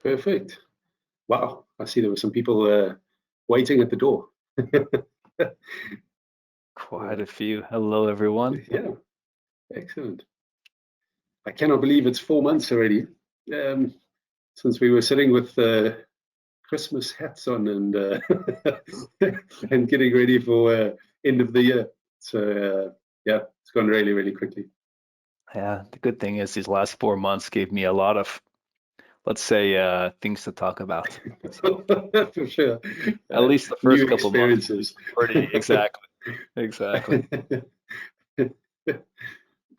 Perfect. Wow, I see there were some people waiting at the door. Quite a few. Hello, everyone. Yeah, excellent. I cannot believe it's 4 months already since we were sitting with Christmas hats on and and getting ready for end of the year. So yeah, it's gone really, really quickly. Yeah, the good thing is these last 4 months gave me a lot of, let's say, things to talk about. So, for sure. at least the first New couple months. experiences. Exactly.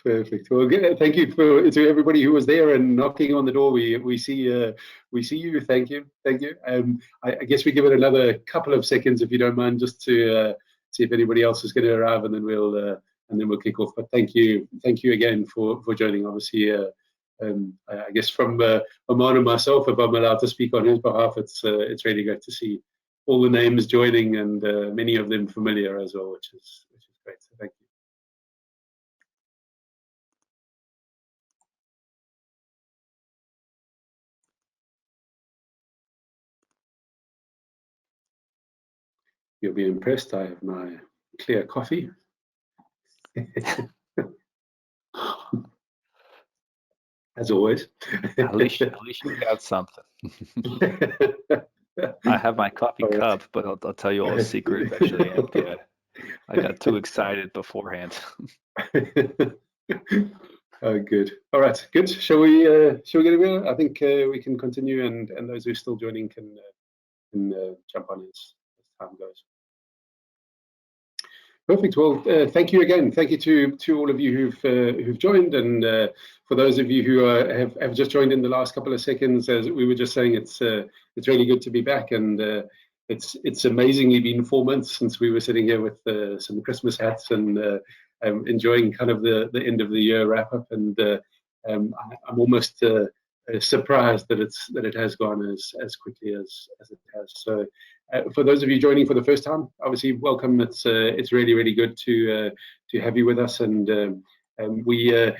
Perfect. Well, thank you to everybody who was there and knocking on the door. We see you. Thank you. I guess we give it another couple of seconds if you don't mind, just to see if anybody else is going to arrive, and then we'll kick off. But thank you again for joining. Obviously, I guess from Oman and myself, if I'm allowed to speak on his behalf, it's really great to see all the names joining, and many of them familiar as well, which is great. So thank you. You'll be impressed. I have my clear coffee. As always. At least you got something. I have my coffee cup, but I'll tell you all a secret. It's actually empty. I got too excited beforehand. Oh, good. All right, good. Shall we get it going? I think we can continue, and those who are still joining can jump on as time goes. Perfect. Well, thank you again. Thank you to all of you who've joined, and for those of you who have just joined in the last couple of seconds, as we were just saying, it's really good to be back, and it's amazingly been 4 months since we were sitting here with some Christmas hats and enjoying kind of the end of the year wrap up, and I'm almost surprised that it has gone as quickly as it has. So. For those of you joining for the first time, obviously welcome. It's really, really good to have you with us, and we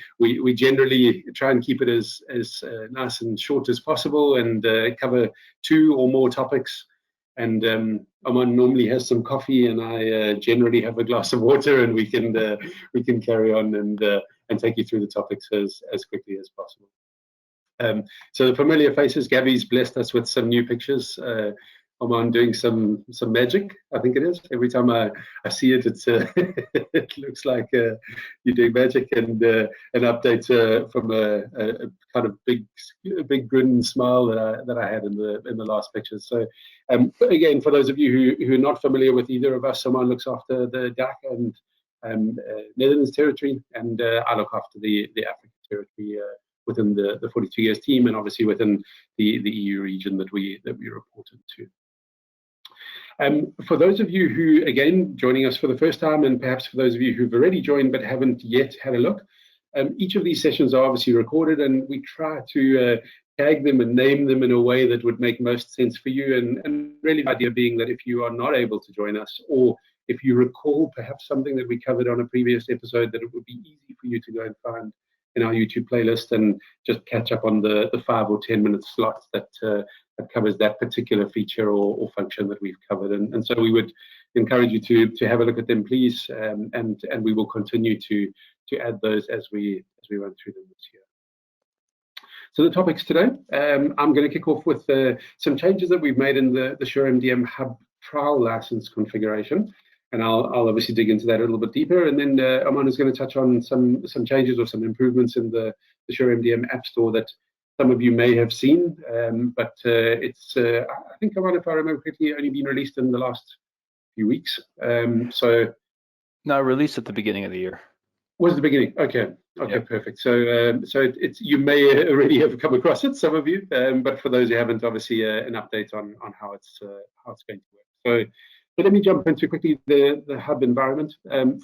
generally try and keep it as nice and short as possible, and cover 2 or more topics. And Oman normally has some coffee, and I generally have a glass of water, and we can carry on and take you through the topics as quickly as possible. So the familiar faces, Gabby's blessed us with some new pictures. Oman doing some magic, I think it is. Every time I see it, it looks like you're doing magic, and an update from a kind of big grin and smile that I had in the last picture. So again, for those of you who are not familiar with either of us, Oman looks after the DAC and Netherlands territory, and I look after the Africa territory within the 42 years team, and obviously within the EU region that we report into. For those of you who, again, joining us for the first time, and perhaps for those of you who've already joined but haven't yet had a look, each of these sessions are obviously recorded, and we try to tag them and name them in a way that would make most sense for you. And really the idea being that if you are not able to join us, or if you recall perhaps something that we covered on a previous episode, that it would be easy for you to go and find in our YouTube playlist and just catch up on the 5 or 10 minute slots that covers that particular feature or function that we've covered. And so we would encourage you to have a look at them, please, and we will continue to add those as we run through them this year. So the topics today, I'm going to kick off with some changes that we've made in the SureMDM Hub trial license configuration. And I'll obviously dig into that a little bit deeper. And then Oman is going to touch on some changes or some improvements in the SureMDM App Store that some of you may have seen. But it's, I think, Oman, if I remember correctly, only been released in the last few weeks. So No, released at the beginning of the year. Was the beginning? Okay, yep. Perfect. So it's you may already have come across it, some of you, but for those who haven't, obviously an update on how it's going to work. So let me jump into quickly the Hub environment.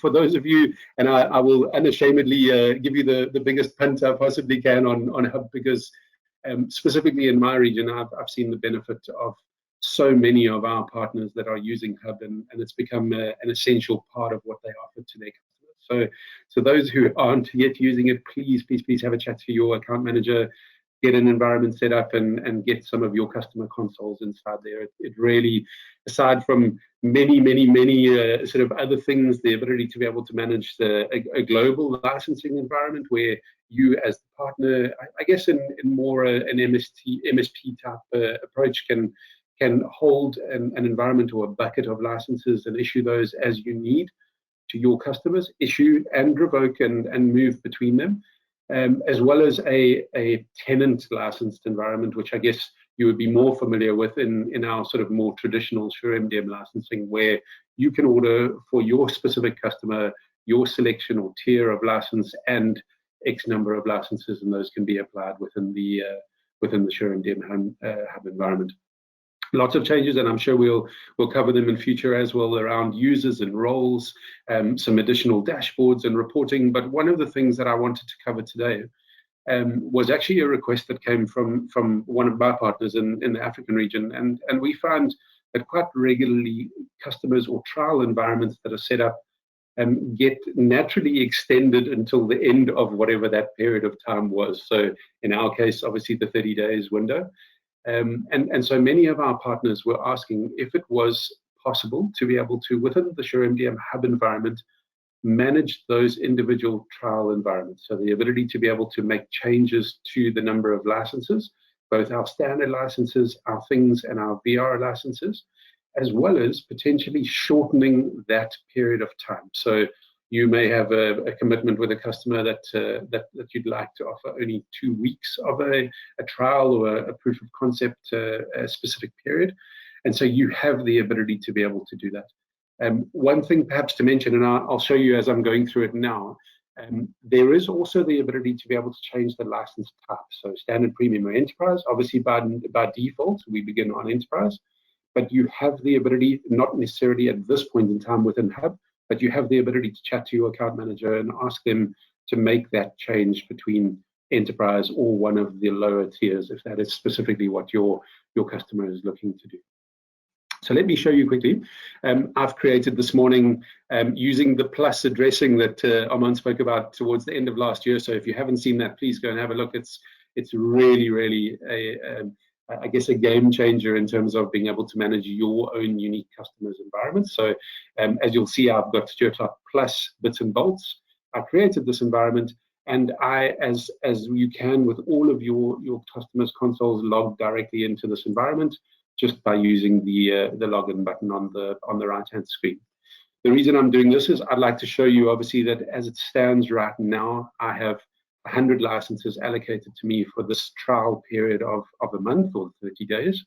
For those of you, and I will unashamedly give you the biggest punt I possibly can on Hub, because specifically in my region, I've seen the benefit of so many of our partners that are using Hub, and it's become an essential part of what they offer to their customers. So those who aren't yet using it, please have a chat to your account manager. get an environment set up and get some of your customer consoles inside there. It really, aside from many sort of other things, the ability to be able to manage a global licensing environment where you as the partner, I guess in more an MSP type approach, can hold an environment or a bucket of licenses and issue those as you need to your customers, issue and revoke and move between them, as well as a tenant licensed environment, which I guess you would be more familiar with in our sort of more traditional SureMDM licensing, where you can order for your specific customer your selection or tier of license and X number of licenses, and those can be applied within the SureMDM hub environment. Lots of changes, and I'm sure we'll cover them in future as well, around users and roles, some additional dashboards and reporting. But one of the things that I wanted to cover today was actually a request that came from one of my partners in the African region, and we find that quite regularly customers or trial environments that are set up get naturally extended until the end of whatever that period of time was. So in our case, obviously the 30 days window. And so many of our partners were asking if it was possible to be able to, within the SureMDM hub environment, manage those individual trial environments. So the ability to be able to make changes to the number of licenses, both our standard licenses, our things, and our VR licenses, as well as potentially shortening that period of time. So you may have a commitment with a customer that you'd like to offer only 2 weeks of a trial or a proof of concept, a specific period. And so you have the ability to be able to do that. One thing perhaps to mention, and I'll show you as I'm going through it now, there is also the ability to be able to change the license type. So standard, premium, or enterprise. Obviously by default, we begin on enterprise, but you have the ability, not necessarily at this point in time within Hub, but you have the ability to chat to your account manager and ask them to make that change between enterprise or one of the lower tiers, if that is specifically what your customer is looking to do. So let me show you quickly. I've created this morning using the plus addressing that Armand spoke about towards the end of last year. So if you haven't seen that, please go and have a look. It's really I guess a game changer in terms of being able to manage your own unique customers' environments. So as you'll see, I've got StuartCloud plus bits and bolts. I created this environment, and I, as you can with all of your customers' consoles, log directly into this environment just by using the login button on the right-hand screen. The reason I'm doing this is I'd like to show you, obviously, that as it stands right now, I have 100 licenses allocated to me for this trial period of a month or 30 days.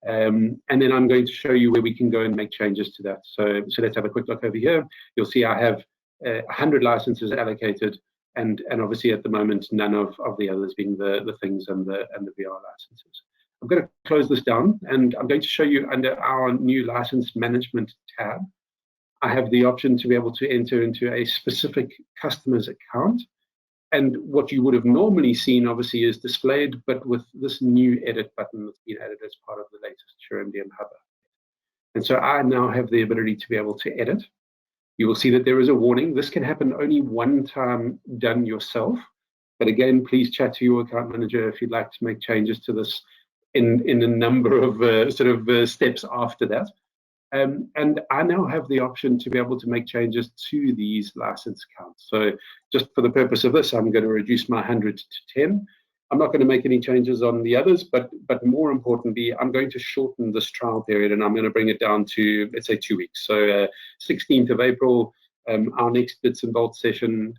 And then I'm going to show you where we can go and make changes to that. So let's have a quick look over here. You'll see I have 100 licenses allocated, and obviously at the moment none of the others, being the things and the VR licenses. I'm going to close this down, and I'm going to show you under our new license management tab. I have the option to be able to enter into a specific customer's account. And what you would have normally seen, obviously, is displayed, but with this new edit button that's been added as part of the latest SureMDM Hub. And so I now have the ability to be able to edit. You will see that there is a warning. This can happen only one time done yourself. But again, please chat to your account manager if you'd like to make changes to this in a number of steps after that. And I now have the option to be able to make changes to these license counts. So just for the purpose of this, I'm going to reduce my 100 to 10. I'm not going to make any changes on the others, but more importantly, I'm going to shorten this trial period, and I'm going to bring it down to, let's say, 2 weeks. So 16th of April, our next bits and bolts session.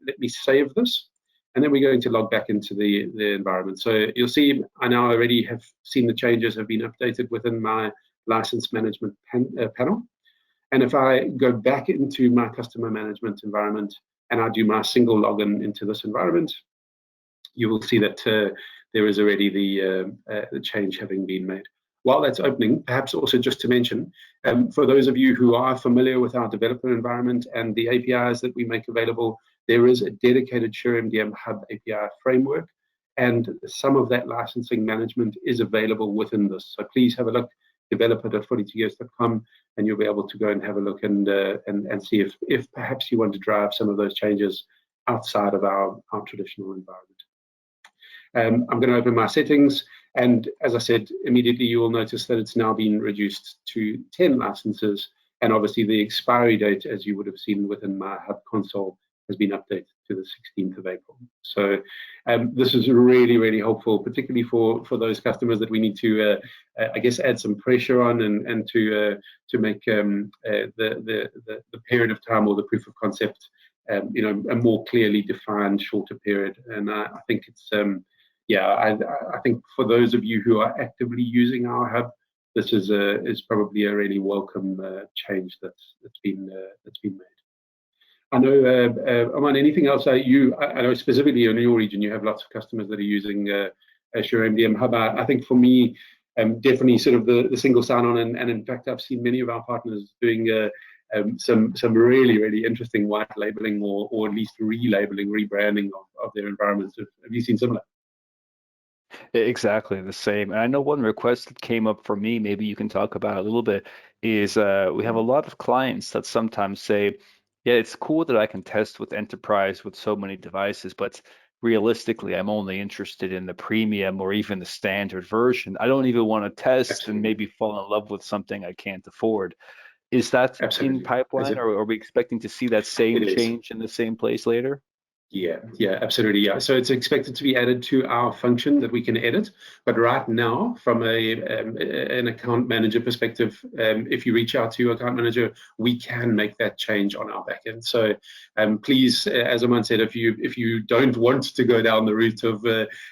Let me save this, and then we're going to log back into the environment. So you'll see I now already have seen the changes have been updated within my license management panel. And if I go back into my customer management environment and I do my single login into this environment, you will see that there is already the change having been made. While that's opening, perhaps also just to mention, for those of you who are familiar with our developer environment and the APIs that we make available, there is a dedicated SureMDM Hub API framework, and some of that licensing management is available within this. So please have a look. Developer.42gears.com, and you'll be able to go and have a look and see if perhaps you want to drive some of those changes outside of our traditional environment. I'm going to open my settings, and as I said, immediately you will notice that it's now been reduced to 10 licenses, and obviously the expiry date, as you would have seen within my Hub console, has been updated to the 16th of April. So this is really, really helpful, particularly for those customers that we need to, I guess, add some pressure on and to make the period of time or the proof of concept, a more clearly defined, shorter period. And I think it's, I think for those of you who are actively using our Hub, this is probably a really welcome change that's been made. I know, Oman, anything else I know specifically in your region, you have lots of customers that are using SureMDM Hub. I think for me, definitely sort of the single sign-on, and in fact, I've seen many of our partners doing some really, really interesting white labeling or at least relabeling, rebranding of their environments. Have you seen similar? Exactly the same. And I know one request that came up for me, maybe you can talk about it a little bit, is we have a lot of clients that sometimes say, yeah, it's cool that I can test with enterprise with so many devices, but realistically, I'm only interested in the premium or even the standard version. I don't even want to test and maybe fall in love with something I can't afford. Is that in pipeline, or are we expecting to see that same change in the same place later? Yeah, absolutely. Yeah. So it's expected to be added to our function that we can edit. But right now, from an account manager perspective, if you reach out to your account manager, we can make that change on our backend. So please, as Oman said, if you don't want to go down the route of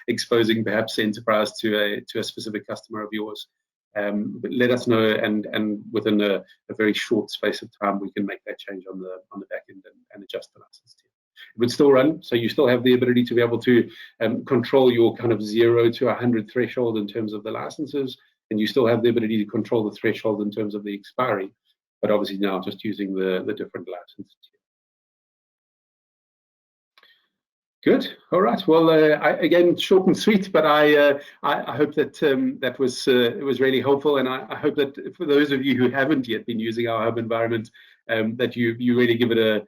exposing perhaps enterprise to a specific customer of yours, let us know, and within a very short space of time, we can make that change on the backend and adjust the license tier. It would still run, so you still have the ability to be able to control your kind of 0 to 100 threshold in terms of the licenses, and you still have the ability to control the threshold in terms of the expiry, but obviously now just using the different licenses. Good. All right. Well, again, short and sweet, but I hope that that was it was really helpful, and I hope that for those of you who haven't yet been using our Hub environment, that you really give it a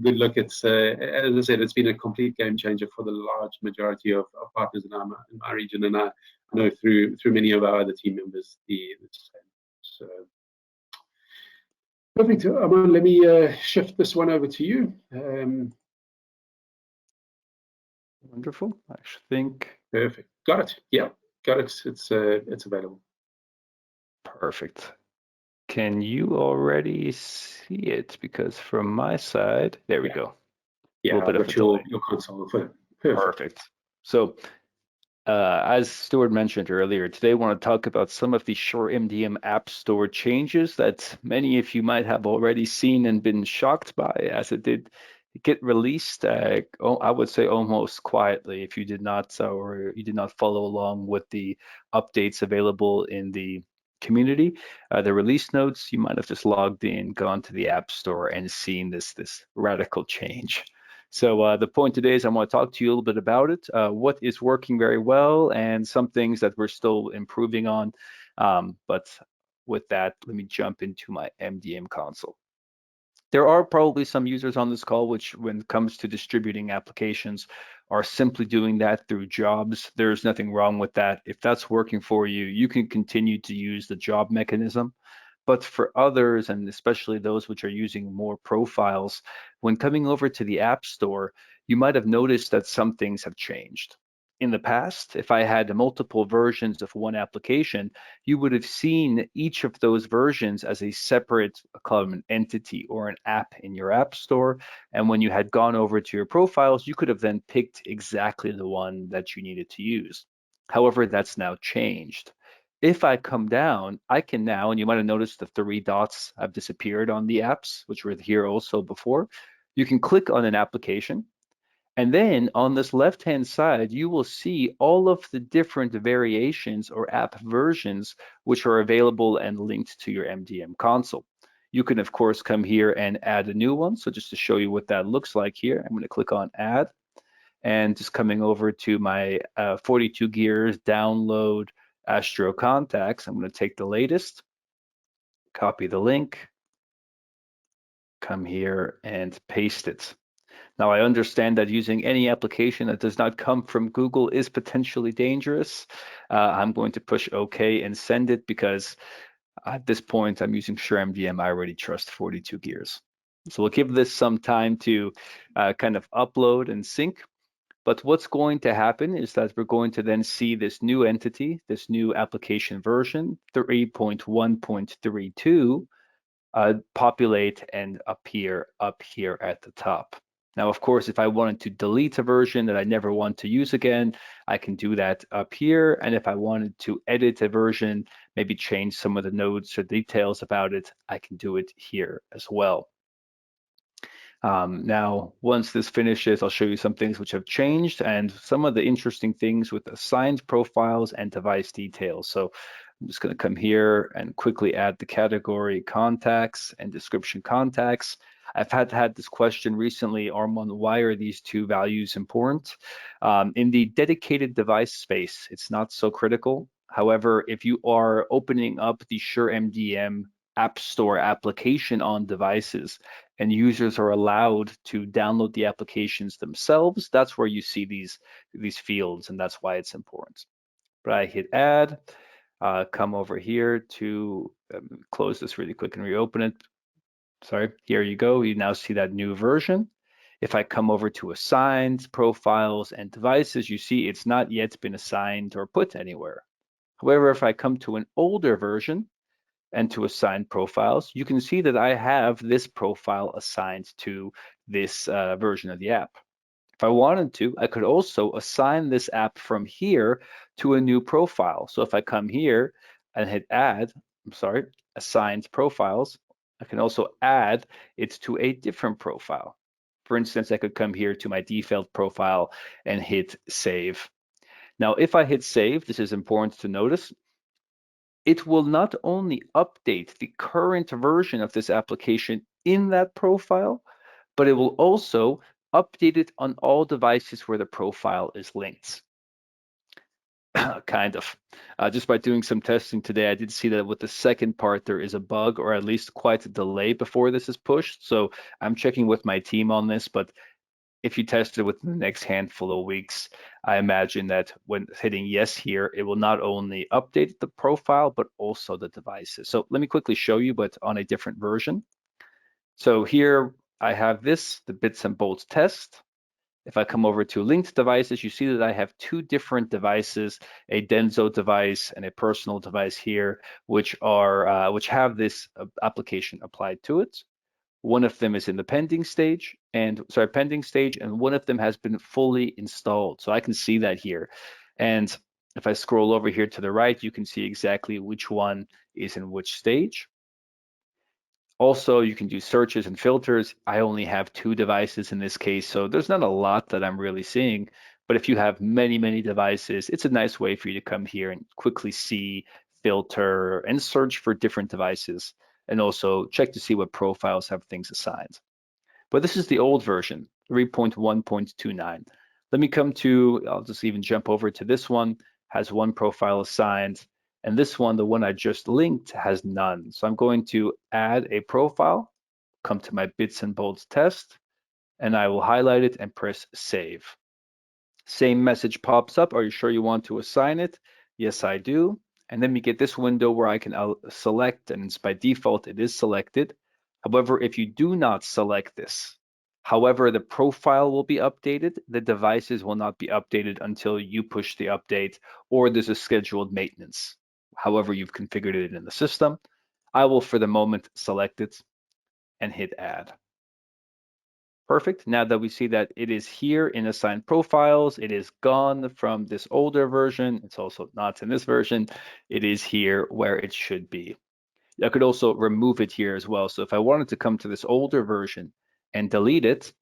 good look. It's as I said, it's been a complete game changer for the large majority of partners in my region, and I know through many of our other team members the same. So perfect. Aman, let me shift this one over to you. Wonderful. I think. Perfect. Got it. Yeah, got it. It's available. Perfect. Can you already see it? Because from my side, there we go. Yeah, a little bit of your console. Perfect. So, as Stuart mentioned earlier, today I want to talk about some of the SureMDM App Store changes that many of you might have already seen and been shocked by, as it did get released. I would say almost quietly, if you did not or you did not follow along with the updates available in the community, the release notes. You might have just logged in, gone to the App Store, and seen this radical change. So the point today is I want to talk to you a little bit about it, what is working very well, and some things that we're still improving on. But with that, let me jump into my MDM console. There are probably some users on this call which, when it comes to distributing applications, are simply doing that through jobs. There's nothing wrong with that. If that's working for you, you can continue to use the job mechanism. But for others, and especially those which are using more profiles, when coming over to the App Store, you might have noticed that some things have changed. In the past, if I had multiple versions of one application, you would have seen each of those versions as a separate, call them an entity or an app in your App Store. And when you had gone over to your profiles, you could have then picked exactly the one that you needed to use. However, that's now changed. If I come down, I can now, and you might have noticed the 3 dots have disappeared on the apps, which were here also before. You can click on an application, and then on this left-hand side, you will see all of the different variations or app versions which are available and linked to your MDM console. You can, of course, come here and add a new one. So just to show you what that looks like here, I'm going to click on Add, and just coming over to my 42 Gears download Astro contacts. I'm going to take the latest, copy the link, come here and paste it. Now, I understand that using any application that does not come from Google is potentially dangerous. I'm going to push OK and send it because at this point, I'm using SureMDM. I already trust 42 gears. So we'll give this some time to kind of upload and sync. But what's going to happen is that we're going to then see this new entity, this new application version, 3.1.32, populate and appear up here at the top. Now, of course, if I wanted to delete a version that I never want to use again, I can do that up here. And if I wanted to edit a version, maybe change some of the notes or details about it, I can do it here as well. Now, once this finishes, I'll show you some things which have changed and some of the interesting things with assigned profiles and device details. So I'm just going to come here and quickly add the category contacts and description contacts. I've had this question recently, Armand, why are these two values important? In the dedicated device space, it's not so critical. However, if you are opening up the SureMDM App Store application on devices and users are allowed to download the applications themselves, that's where you see these fields, and that's why it's important. But I hit add, come over here to close this really quick and reopen it. Sorry, here you go. You now see that new version. If I come over to assigned, profiles, and devices, you see it's not yet been assigned or put anywhere. However, if I come to an older version and to assign profiles, you can see that I have this profile assigned to this version of the app. If I wanted to, I could also assign this app from here to a new profile. So if I come here and hit add, assigned profiles, I can also add it to a different profile. For instance, I could come here to my default profile and hit save. Now, if I hit save, this is important to notice, it will not only update the current version of this application in that profile, but it will also update it on all devices where the profile is linked. Kind of. Just by doing some testing today, I did see that with the second part, there is a bug or at least quite a delay before this is pushed. So I'm checking with my team on this, but if you test it within the next handful of weeks, I imagine that when hitting yes here, it will not only update the profile, but also the devices. So let me quickly show you, but on a different version. So here I have this, the bits and bolts test. If I come over to linked devices, you see that I have two different devices, a Denso device and a personal device here, which have this application applied to it. One of them is in the pending stage, and one of them has been fully installed. So I can see that here. And if I scroll over here to the right, you can see exactly which one is in which stage. Also, you can do searches and filters. I only have two devices in this case, so there's not a lot that I'm really seeing. But if you have many, many devices, it's a nice way for you to come here and quickly see, filter, and search for different devices, and also check to see what profiles have things assigned. But this is the old version, 3.1.29. Let me come to, I'll just even jump over to this one, has one profile assigned. And this one, the one I just linked, has none. So I'm going to add a profile, come to my bits and bolts test, and I will highlight it and press save. Same message pops up. Are you sure you want to assign it? Yes, I do. And then we get this window where I can select, and it's by default, it is selected. However, if you do not select this, however, the profile will be updated, the devices will not be updated until you push the update or there's a scheduled maintenance. However you've configured it in the system. I will, for the moment, select it and hit add. Perfect. Now that we see that it is here in assigned profiles, it is gone from this older version. It's also not in this version. It is here where it should be. I could also remove it here as well. So if I wanted to come to this older version and delete it,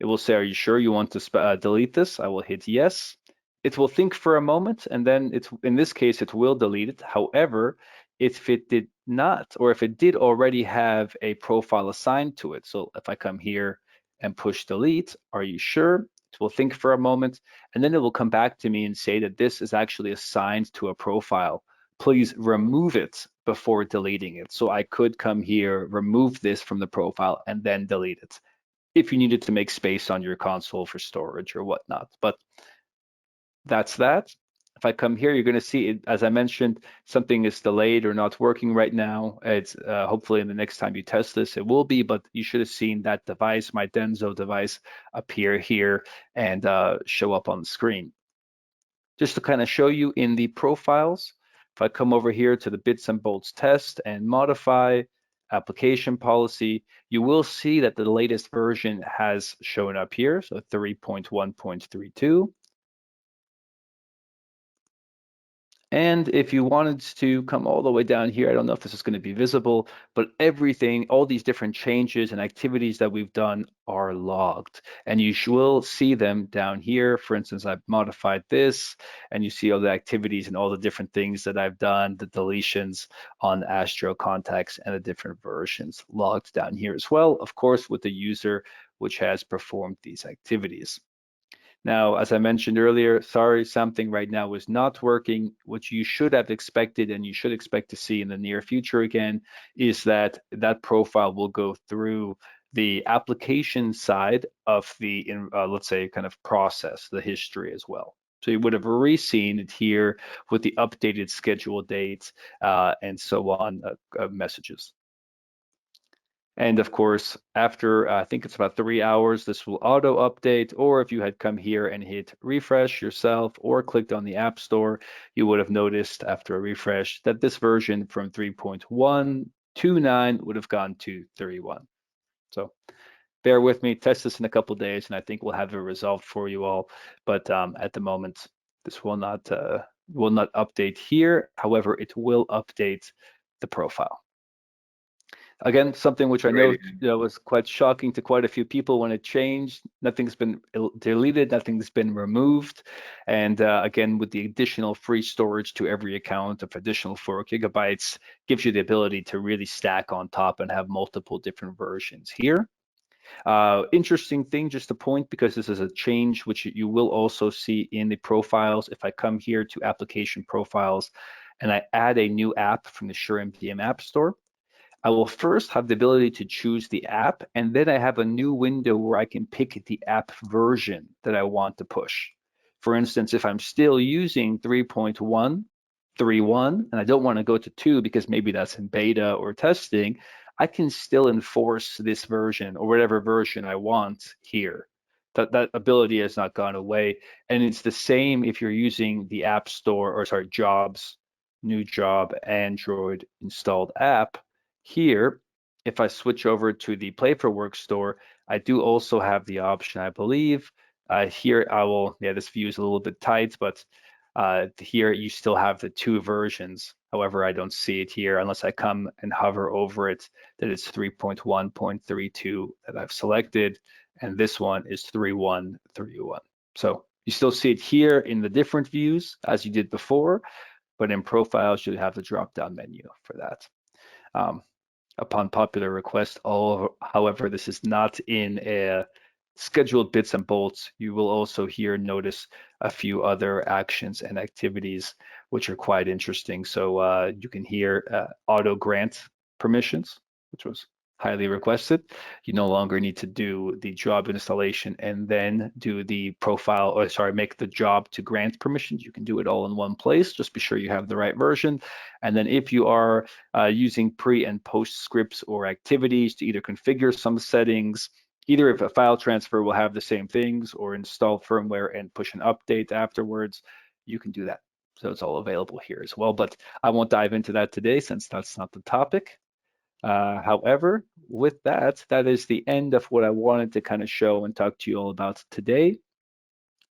it will say, are you sure you want to delete this? I will hit yes. It will think for a moment, and then in this case, it will delete it. However, if it did not, or if it did already have a profile assigned to it, so if I come here and push delete, are you sure? It will think for a moment, and then it will come back to me and say that this is actually assigned to a profile. Please remove it before deleting it. So I could come here, remove this from the profile, and then delete it. if you needed to make space on your console for storage or whatnot. But that's that. If I come here, you're going to see it, as I mentioned, something is delayed or not working right now. It's hopefully in the next time you test this, it will be, but you should have seen that device, my Denso device, appear here and show up on the screen. Just to kind of show you in the profiles, if I come over here to the bits and bolts test and modify application policy, you will see that the latest version has shown up here, so 3.1.32. And if you wanted to come all the way down here, I don't know if this is going to be visible, but everything, all these different changes and activities that we've done are logged. And you will see them down here. For instance, I've modified this, and you see all the activities and all the different things that I've done, the deletions on Astro contacts and the different versions logged down here as well, of course, with the user which has performed these activities. Now, as I mentioned earlier, sorry, something right now is not working. What you should have expected and you should expect to see in the near future again is that that profile will go through the application side of the, let's say, kind of process, the history as well. So you would have already seen it here with the updated schedule dates and so on messages. And of course, after I think it's about 3 hours, this will auto update. Or if you had come here and hit refresh yourself or clicked on the App Store, you would have noticed after a refresh that this version from 3.129 would have gone to 31. So bear with me, test this in a couple of days, and I think we'll have it resolved for you all. But at the moment, this will not update here. However, it will update the profile. Again, something which I know was quite shocking to quite a few people when it changed. Nothing's been deleted, nothing's been removed. And again, with the additional free storage to every account of additional 4 gigabytes, gives you the ability to really stack on top and have multiple different versions here. Interesting thing, just a point, because this is a change which you will also see in the profiles. If I come here to application profiles and I add a new app from the SureMDM App Store, I will first have the ability to choose the app, and then I have a new window where I can pick the app version that I want to push. For instance, if I'm still using 3.131 and I don't want to go to 2 because maybe that's in beta or testing, I can still enforce this version or whatever version I want here. That ability has not gone away. And it's the same if you're using the App Store, or sorry, Jobs, new job, Android installed app. Here, if I switch over to the Play for Work store, I do also have the option, I believe. Here I will, this view is a little bit tight, but here you still have the 2 versions. However, I don't see it here unless I come and hover over it, that it's 3.1.32 that I've selected, and this one is 3.1.31. So you still see it here in the different views as you did before, but in profiles, you have the drop-down menu for that. Upon popular request, however, this is not in a scheduled bits and bolts. You will also here notice a few other actions and activities which are quite interesting. So you can hear auto grant permissions, which was highly requested. You no longer need to do the job installation and then do the profile, or sorry, make the job to grant permissions. You can do it all in one place. Just be sure you have the right version. And then if you are using pre and post scripts or activities to either configure some settings, either if a file transfer will have the same things or install firmware and push an update afterwards, you can do that. So it's all available here as well, but I won't dive into that today since that's not the topic. However, with that, that is the end of what I wanted to kind of show and talk to you all about today.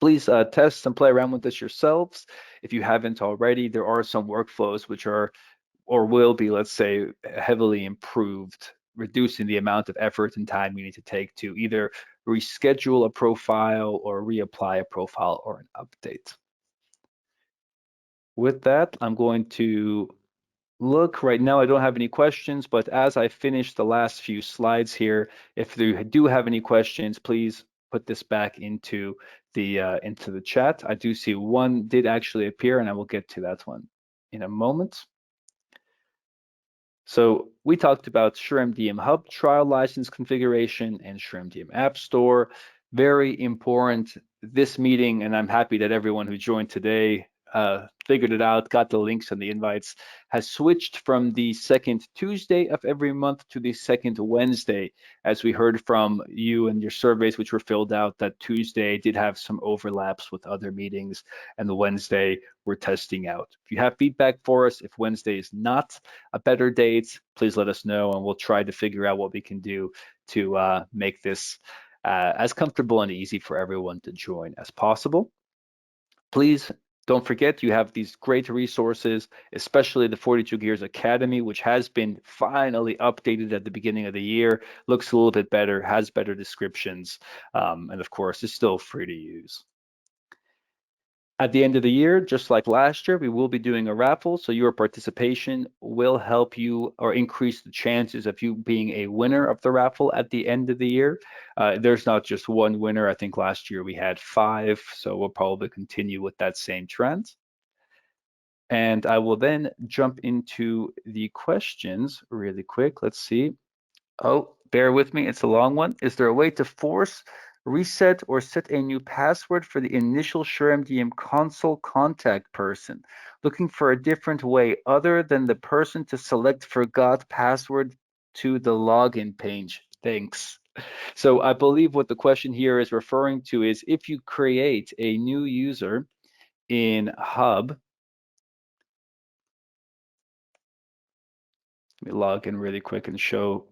Please test and play around with this yourselves. If you haven't already, there are some workflows which are, or will be, let's say, heavily improved, reducing the amount of effort and time you need to take to either reschedule a profile or reapply a profile or an update. With that, I'm going to look. Right now, I don't have any questions, but as I finish the last few slides here, if you do have any questions, please put this back into the chat. I do see one did actually appear, and I will get to that one in a moment. So we talked about SureMDM Hub trial license configuration and SureMDM App Store. Very important, this meeting, and I'm happy that everyone who joined today figured it out, got the links and the invites, has switched from the second Tuesday of every month to the second Wednesday, as we heard from you and your surveys, which were filled out, that Tuesday did have some overlaps with other meetings, and the Wednesday we're testing out. If you have feedback for us, if Wednesday is not a better date, please let us know, and we'll try to figure out what we can do to make this as comfortable and easy for everyone to join as possible. Please don't forget, you have these great resources, especially the 42 Gears Academy, which has been finally updated at the beginning of the year, looks a little bit better, has better descriptions, and of course, is still free to use. At the end of the year, just like last year, we will be doing a raffle, so your participation will help you or increase the chances of you being a winner of the raffle at the end of the year. There's not just one winner. I think last year we had 5, so we'll probably continue with that same trend. And I will then jump into the questions really quick. Let's see. Oh, bear with me, it's a long one. Is there a way to force, reset, or set a new password for the initial SureMDM console contact person? Looking for a different way other than the person to select forgot password to the login page. Thanks. So I believe what the question here is referring to is if you create a new user in Hub, let me log in really quick and show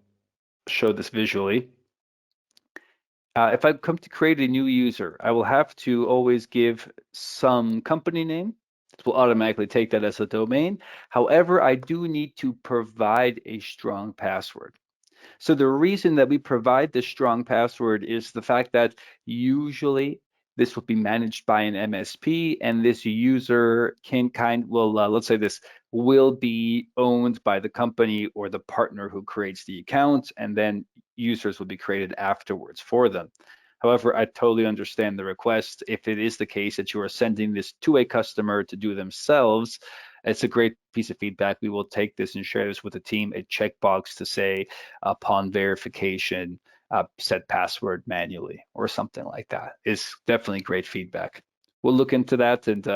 this visually. If I come to create a new user, I will have to always give some company name. It will automatically take that as a domain. However, I do need to provide a strong password. So the reason that we provide this strong password is the fact that usually this will be managed by an MSP, and this user let's say this will be owned by the company or the partner who creates the account, and then users will be created afterwards for them. However, I totally understand the request. If it is the case that you are sending this to a customer to do themselves, it's a great piece of feedback. We will take this and share this with the team, a checkbox to say upon verification, set password manually or something like that is definitely great feedback. We'll look into that, and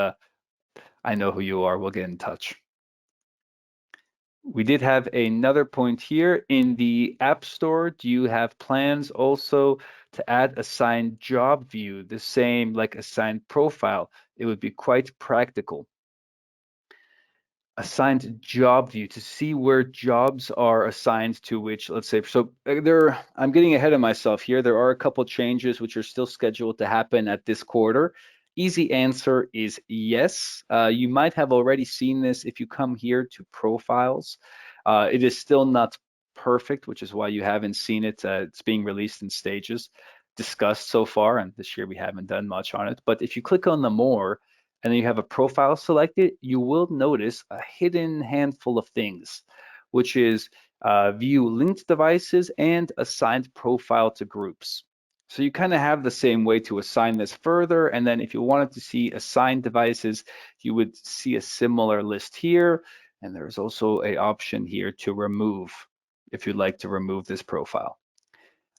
I know who you are. We'll get in touch. We did have another point here in the App Store. Do you have plans also to add assigned job view, the same like assigned profile? It would be quite practical. Assigned job view to see where jobs are assigned to which, let's say, so I'm getting ahead of myself here. There are a couple changes which are still scheduled to happen at this quarter. Easy answer is yes. You might have already seen this if you come here to profiles. It is still not perfect, which is why you haven't seen it. It's being released in stages, discussed so far, and this year we haven't done much on it. But if you click on the more, and then you have a profile selected, you will notice a hidden handful of things, which is view linked devices and assigned profile to groups. So you kind of have the same way to assign this further. And then if you wanted to see assigned devices, you would see a similar list here. And there's also an option here to remove if you'd like to remove this profile.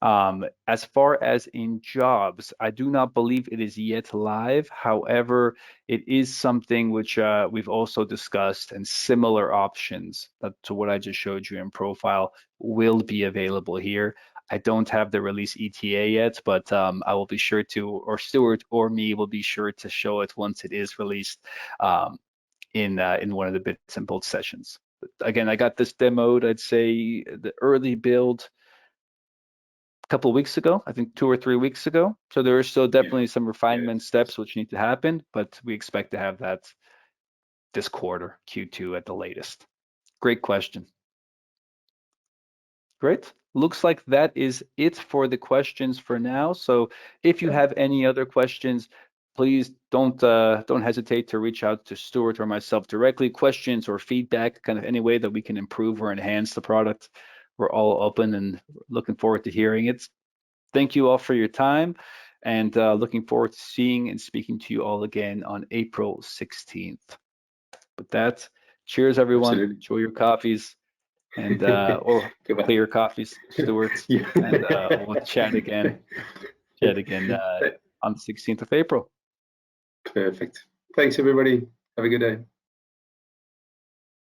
As far as in jobs, I do not believe it is yet live. However, it is something which we've also discussed, and similar options to what I just showed you in profile will be available here. I don't have the release ETA yet, but I will be sure to, or Stuart or me will be sure to show it once it is released in one of the bits and bolts sessions. But again, I got this demoed, I'd say the early build couple of weeks ago, I think 2 or 3 weeks ago. So there are still definitely some refinement steps which need to happen, but we expect to have that this quarter, Q2 at the latest. Great question. Great. Looks like that is it for the questions for now. So if you have any other questions, please don't hesitate to reach out to Stuart or myself directly. Questions or feedback, kind of any way that we can improve or enhance the product. We're all open and looking forward to hearing it. Thank you all for your time, and looking forward to seeing and speaking to you all again on April 16th. With that, cheers, everyone. Absolutely. Enjoy your coffees. and or clear coffees, Stuart, Yeah. and we'll chat again on the 16th of April. Perfect. Thanks, everybody. Have a good day.